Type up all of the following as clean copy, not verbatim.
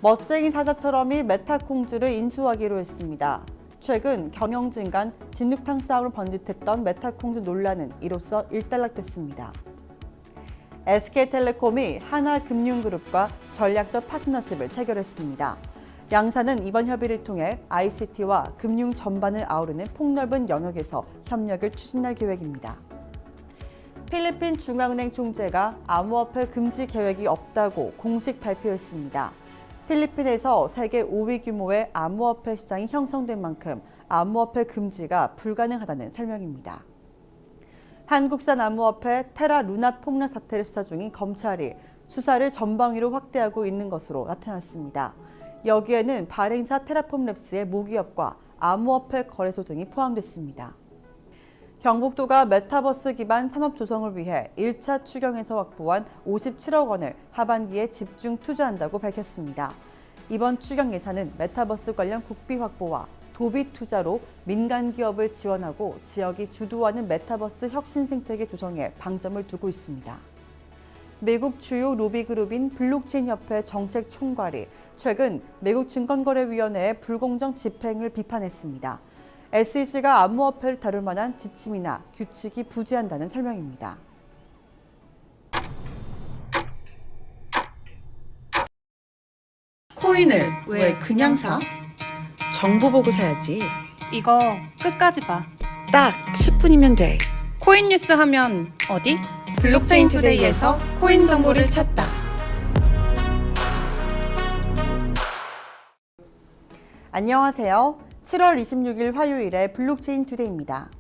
멋쟁이 사자처럼이 메타콩즈를 인수하기로 했습니다. 최근 경영진 간 진흙탕 싸움을 번짓했던 메타콩즈 논란은 이로써 일단락됐습니다. SK텔레콤이 하나금융그룹과 전략적 파트너십을 체결했습니다. 양사는 이번 협의를 통해 ICT와 금융 전반을 아우르는 폭넓은 영역에서 협력을 추진할 계획입니다. 필리핀 중앙은행 총재가 암호화폐 금지 계획이 없다고 공식 발표했습니다. 필리핀에서 세계 5위 규모의 암호화폐 시장이 형성된 만큼 암호화폐 금지가 불가능하다는 설명입니다. 한국산 암호화폐 테라 루나 폭락 사태를 수사 중인 검찰이 수사를 전방위로 확대하고 있는 것으로 나타났습니다. 여기에는 발행사 테라폼랩스의 모기업과 암호화폐 거래소 등이 포함됐습니다. 경북도가 메타버스 기반 산업 조성을 위해 1차 추경에서 확보한 57억 원을 하반기에 집중 투자한다고 밝혔습니다. 이번 추경 예산은 메타버스 관련 국비 확보와 도비 투자로 민간 기업을 지원하고 지역이 주도하는 메타버스 혁신 생태계 조성에 방점을 두고 있습니다. 미국 주요 로비그룹인 블록체인 협회 정책 총괄이 최근 미국 증권거래위원회의 불공정 집행을 비판했습니다. SEC가 암호화폐를 다룰 만한 지침이나 규칙이 부재한다는 설명입니다. 코인을 왜 그냥 사? 정보 보고 사야지. 이거 끝까지 봐. 딱 10분이면 돼. 코인 뉴스 하면 어디? 블록체인 투데이에서 코인 정보를 찾다. 안녕하세요. 7월 26일 화요일의 블록체인 투데이입니다.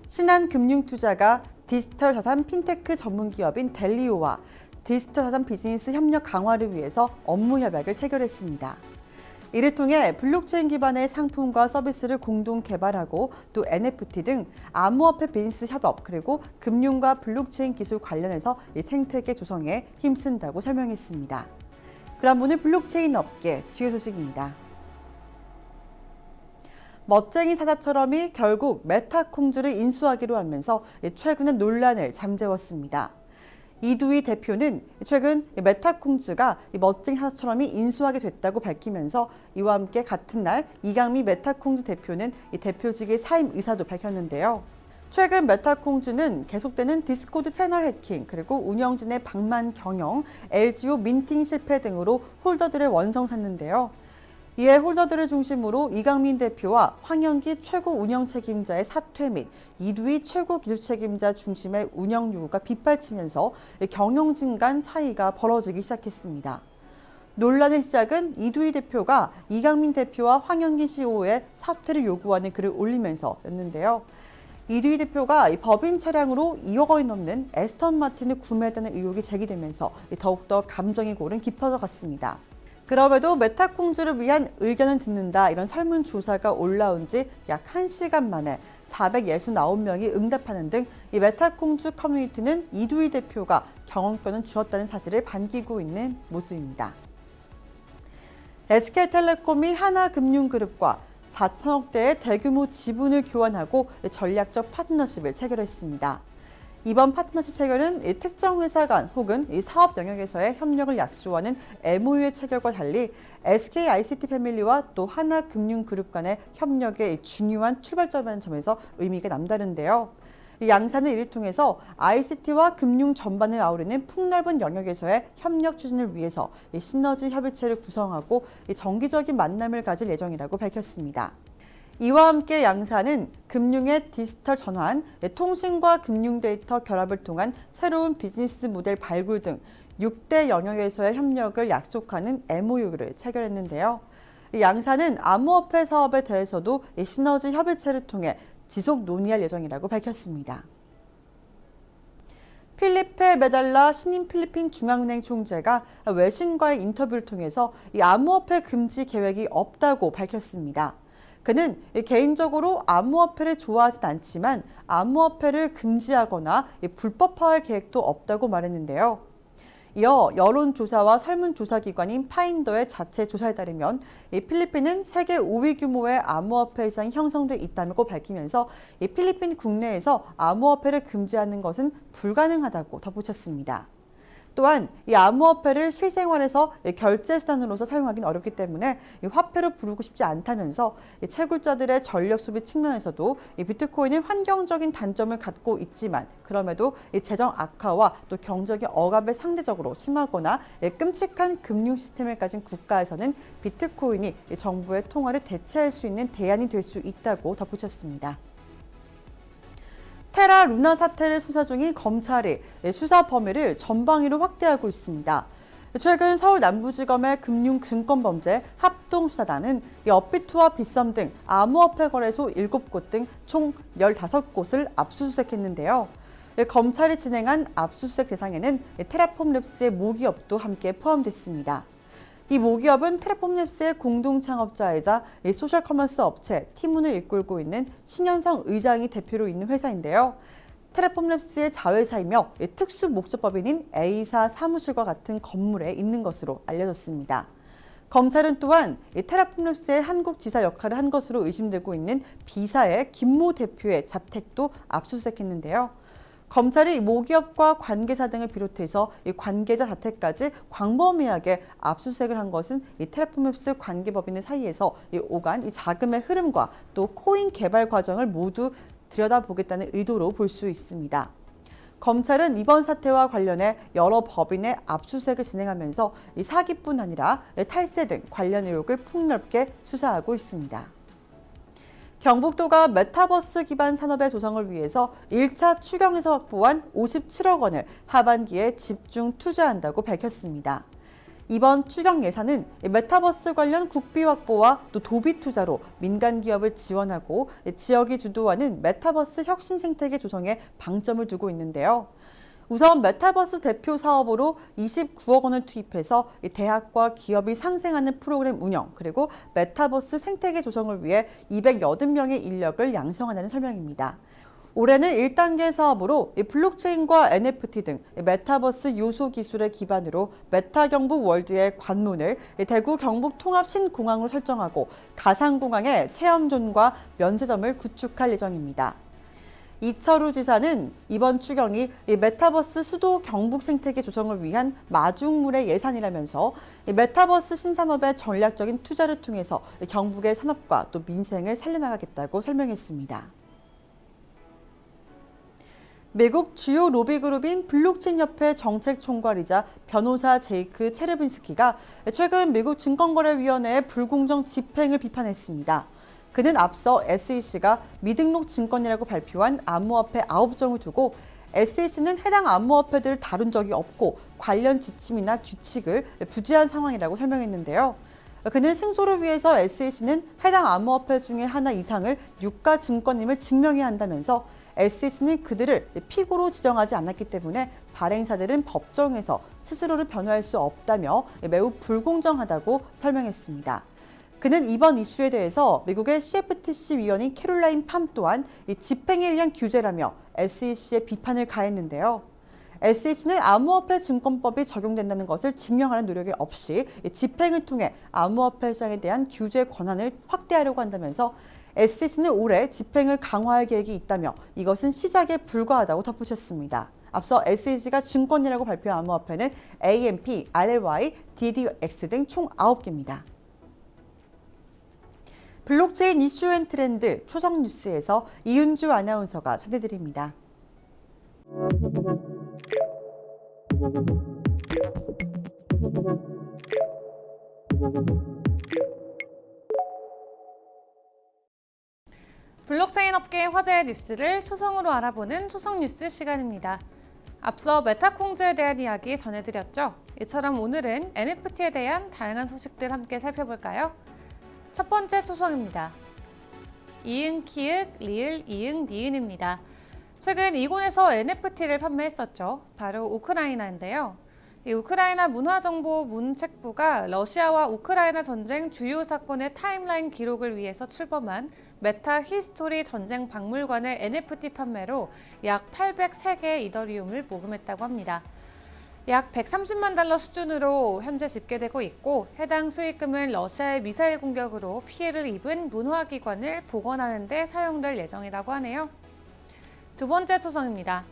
신한금융투자가 디지털 자산 핀테크 전문 기업인 델리오와 디지털 자산 비즈니스 협력 강화를 위해서 업무 협약을 체결했습니다. 이를 통해 블록체인 기반의 상품과 서비스를 공동 개발하고 또 NFT 등 암호화폐 비즈니스 협업 그리고 금융과 블록체인 기술 관련해서 이 생태계 조성에 힘쓴다고 설명했습니다. 그럼 오늘 블록체인 업계 주요 소식입니다. 멋쟁이 사자처럼이 결국 메타콩즈를 인수하기로 하면서 최근의 논란을 잠재웠습니다. 이두희 대표는 최근 메타콩즈가 멋쟁이 사자처럼이 인수하게 됐다고 밝히면서 이와 함께 같은 날 이강미 메타콩즈 대표는 대표직의 사임 의사도 밝혔는데요. 최근 메타콩즈는 계속되는 디스코드 채널 해킹, 그리고 운영진의 방만 경영, LGO 민팅 실패 등으로 홀더들의 원성 샀는데요. 이에 홀더들을 중심으로 이강민 대표와 황영기 최고 운영 책임자의 사퇴 및 이두희 최고 기술 책임자 중심의 운영 요구가 빗발치면서 경영진 간 차이가 벌어지기 시작했습니다. 논란의 시작은 이두희 대표가 이강민 대표와 황영기 CEO의 사퇴를 요구하는 글을 올리면서였는데요. 이두희 대표가 법인 차량으로 2억 원이 넘는 에스턴 마틴을 구매했다는 의혹이 제기되면서 더욱더 감정의 골은 깊어져 갔습니다. 그럼에도 메타콩즈를 위한 의견을 듣는다 이런 설문조사가 올라온 지 약 1시간 만에 469명이 응답하는 등 이 메타콩즈 커뮤니티는 이두희 대표가 경영권을 주었다는 사실을 반기고 있는 모습입니다. SK텔레콤이 하나금융그룹과 4천억대의 대규모 지분을 교환하고 전략적 파트너십을 체결했습니다. 이번 파트너십 체결은 특정 회사 간 혹은 사업 영역에서의 협력을 약속하는 MOU의 체결과 달리 SK ICT 패밀리와 또 하나금융그룹 간의 협력의 중요한 출발점이라는 점에서 의미가 남다른데요. 양사는 이를 통해서 ICT와 금융 전반을 아우르는 폭넓은 영역에서의 협력 추진을 위해서 시너지 협의체를 구성하고 정기적인 만남을 가질 예정이라고 밝혔습니다. 이와 함께 양사는 금융의 디지털 전환, 통신과 금융 데이터 결합을 통한 새로운 비즈니스 모델 발굴 등 6대 영역에서의 협력을 약속하는 MOU를 체결했는데요. 양사는 암호화폐 사업에 대해서도 시너지 협의체를 통해 지속 논의할 예정이라고 밝혔습니다. 필리페 메달라 신임 필리핀 중앙은행 총재가 외신과의 인터뷰를 통해서 이 암호화폐 금지 계획이 없다고 밝혔습니다. 그는 개인적으로 암호화폐를 좋아하진 않지만 암호화폐를 금지하거나 불법화할 계획도 없다고 말했는데요. 이어 여론조사와 설문조사기관인 파인더의 자체 조사에 따르면 필리핀은 세계 5위 규모의 암호화폐 시장이 형성돼 있다고 밝히면서 필리핀 국내에서 암호화폐를 금지하는 것은 불가능하다고 덧붙였습니다. 또한 이 암호화폐를 실생활에서 결제 수단으로서 사용하기는 어렵기 때문에 이 화폐로 부르고 싶지 않다면서 이 채굴자들의 전력 소비 측면에서도 이 비트코인은 환경적인 단점을 갖고 있지만 그럼에도 이 재정 악화와 또 경제적인 억압에 상대적으로 심하거나 끔찍한 금융 시스템을 가진 국가에서는 비트코인이 이 정부의 통화를 대체할 수 있는 대안이 될 수 있다고 덧붙였습니다. 테라 루나 사태를 수사 중인 검찰이 수사 범위를 전방위로 확대하고 있습니다. 최근 서울 남부지검의 금융증권범죄 합동수사단은 업비트와 빗썸 등 암호화폐 거래소 7곳 등 총 15곳을 압수수색했는데요. 검찰이 진행한 압수수색 대상에는 테라폼랩스의 모기업도 함께 포함됐습니다. 이 모기업은 테라폼랩스의 공동 창업자이자 소셜 커머스 업체 티문을 이끌고 있는 신현성 의장이 대표로 있는 회사인데요. 테라폼랩스의 자회사이며 특수 목적법인인 A사 사무실과 같은 건물에 있는 것으로 알려졌습니다. 검찰은 또한 테라폼랩스의 한국 지사 역할을 한 것으로 의심되고 있는 B사의 김모 대표의 자택도 압수수색했는데요. 검찰이 모기업과 관계사 등을 비롯해서 이 관계자 자택까지 광범위하게 압수수색을 한 것은 이 테라폼랩스 관계법인의 사이에서 오간 이 자금의 흐름과 또 코인 개발 과정을 모두 들여다보겠다는 의도로 볼 수 있습니다. 검찰은 이번 사태와 관련해 여러 법인의 압수수색을 진행하면서 이 사기뿐 아니라 탈세 등 관련 의혹을 폭넓게 수사하고 있습니다. 경북도가 메타버스 기반 산업의 조성을 위해서 1차 추경에서 확보한 57억 원을 하반기에 집중 투자한다고 밝혔습니다. 이번 추경 예산은 메타버스 관련 국비 확보와 또 도비 투자로 민간 기업을 지원하고 지역이 주도하는 메타버스 혁신 생태계 조성에 방점을 두고 있는데요. 우선 메타버스 대표 사업으로 29억 원을 투입해서 대학과 기업이 상생하는 프로그램 운영, 그리고 메타버스 생태계 조성을 위해 280명의 인력을 양성한다는 설명입니다. 올해는 1단계 사업으로 블록체인과 NFT 등 메타버스 요소 기술을 기반으로 메타 경북 월드의 관문을 대구 경북 통합 신공항으로 설정하고 가상공항의 체험존과 면세점을 구축할 예정입니다. 이철우 지사는 이번 추경이 메타버스 수도 경북 생태계 조성을 위한 마중물의 예산이라면서 메타버스 신산업의 전략적인 투자를 통해서 경북의 산업과 또 민생을 살려나가겠다고 설명했습니다. 미국 주요 로비 그룹인 블록체인 협회 정책 총괄이자 변호사 제이크 체르빈스키가 최근 미국 증권거래위원회의 불공정 집행을 비판했습니다. 그는 앞서 SEC가 미등록 증권이라고 발표한 암호화폐 9종을 두고 SEC는 해당 암호화폐들을 다룬 적이 없고 관련 지침이나 규칙을 부재한 상황이라고 설명했는데요. 그는 승소를 위해서 SEC는 해당 암호화폐 중에 하나 이상을 유가 증권임을 증명해야 한다면서 SEC는 그들을 피고로 지정하지 않았기 때문에 발행사들은 법정에서 스스로를 변호할 수 없다며 매우 불공정하다고 설명했습니다. 그는 이번 이슈에 대해서 미국의 CFTC 위원인 캐롤라인 팜 또한 이 집행에 의한 규제라며 SEC에 비판을 가했는데요. SEC는 암호화폐 증권법이 적용된다는 것을 증명하는 노력이 없이 집행을 통해 암호화폐 시장에 대한 규제 권한을 확대하려고 한다면서 SEC는 올해 집행을 강화할 계획이 있다며 이것은 시작에 불과하다고 덧붙였습니다. 앞서 SEC가 증권이라고 발표한 암호화폐는 AMP, RLY, DDX 등 총 9개입니다. 블록체인 이슈 앤 트렌드 초성 뉴스에서 이은주 아나운서가 전해드립니다. 블록체인 업계의 화제의 뉴스를 초성으로 알아보는 초성 뉴스 시간입니다. 앞서 메타콩즈에 대한 이야기 전해드렸죠. 이처럼 오늘은 NFT에 대한 다양한 소식들 함께 살펴볼까요? 첫 번째 초성입니다. 이응, 키읔, 리을, 이응, 니은입니다. 최근 이곤에서 NFT를 판매했었죠. 바로 우크라이나인데요. 이 우크라이나 문화정보 문책부가 러시아와 우크라이나 전쟁 주요 사건의 타임라인 기록을 위해서 출범한 메타 히스토리 전쟁 박물관의 NFT 판매로 약 803개의 이더리움을 모금했다고 합니다. 약 130만 달러 수준으로 현재 집계되고 있고 해당 수익금은 러시아의 미사일 공격으로 피해를 입은 문화기관을 복원하는 데 사용될 예정이라고 하네요. 두 번째 초성입니다.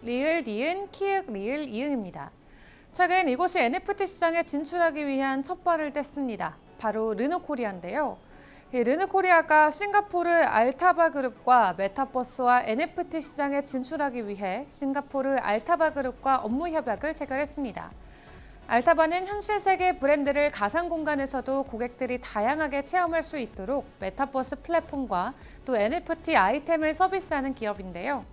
리을, 니은, 키읔, 리을, 이응입니다. 최근 이곳이 NFT 시장에 진출하기 위한 첫 발을 뗐습니다. 바로 르노코리아인데요. 르노코리아가 싱가포르 알타바 그룹과 메타버스와 NFT 시장에 진출하기 위해 싱가포르 알타바 그룹과 업무 협약을 체결했습니다. 알타바는 현실 세계 브랜드를 가상 공간에서도 고객들이 다양하게 체험할 수 있도록 메타버스 플랫폼과 또 NFT 아이템을 서비스하는 기업인데요.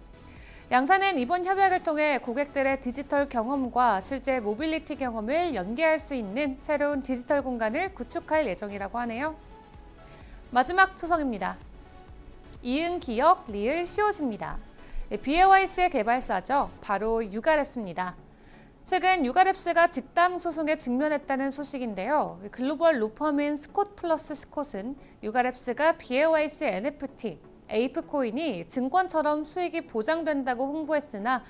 양사는 이번 협약을 통해 고객들의 디지털 경험과 실제 모빌리티 경험을 연계할 수 있는 새로운 디지털 공간을 구축할 예정이라고 하네요. 마지막 초성입니다. 이응, 기역, 리을, 시옷입니다. BAYC의 개발사죠. 바로 유가랩스입니다. 최근 유가랩스가 직담 소송에 직면했다는 소식인데요. 글로벌 로펌인 스콧 플러스 스콧은 유가랩스가 BAYC NFT, 에이프코인이 증권처럼 수익이 보장된다고 홍보했으나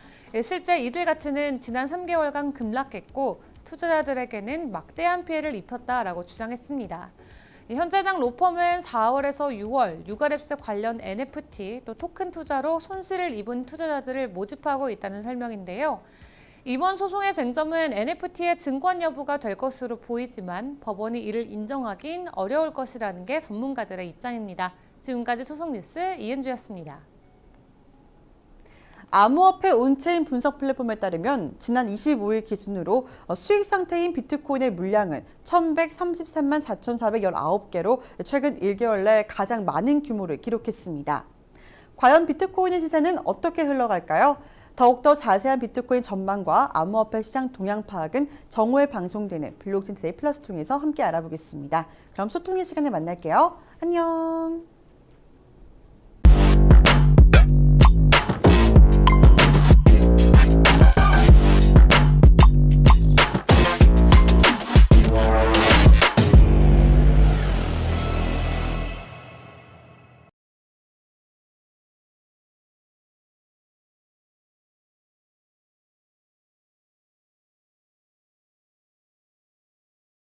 실제 이들 가치는 지난 3개월간 급락했고 투자자들에게는 막대한 피해를 입혔다라고 주장했습니다. 현재당 로펌은 4월에서 6월 유가랩스 관련 NFT 또 토큰 투자로 손실을 입은 투자자들을 모집하고 있다는 설명인데요. 이번 소송의 쟁점은 NFT의 증권 여부가 될 것으로 보이지만 법원이 이를 인정하긴 어려울 것이라는 게 전문가들의 입장입니다. 지금까지 초성뉴스 이은주였습니다. 암호화폐 온체인 분석 플랫폼에 따르면 지난 25일 기준으로 수익 상태인 비트코인의 물량은 1,133만 4,419개로 최근 1개월 내 가장 많은 규모를 기록했습니다. 과연 비트코인의 시세는 어떻게 흘러갈까요? 더욱더 자세한 비트코인 전망과 암호화폐 시장 동향 파악은 정오에 방송되는 블록체인 투데이 플러스 통해서 함께 알아보겠습니다. 그럼 소통의 시간에 만날게요. 안녕.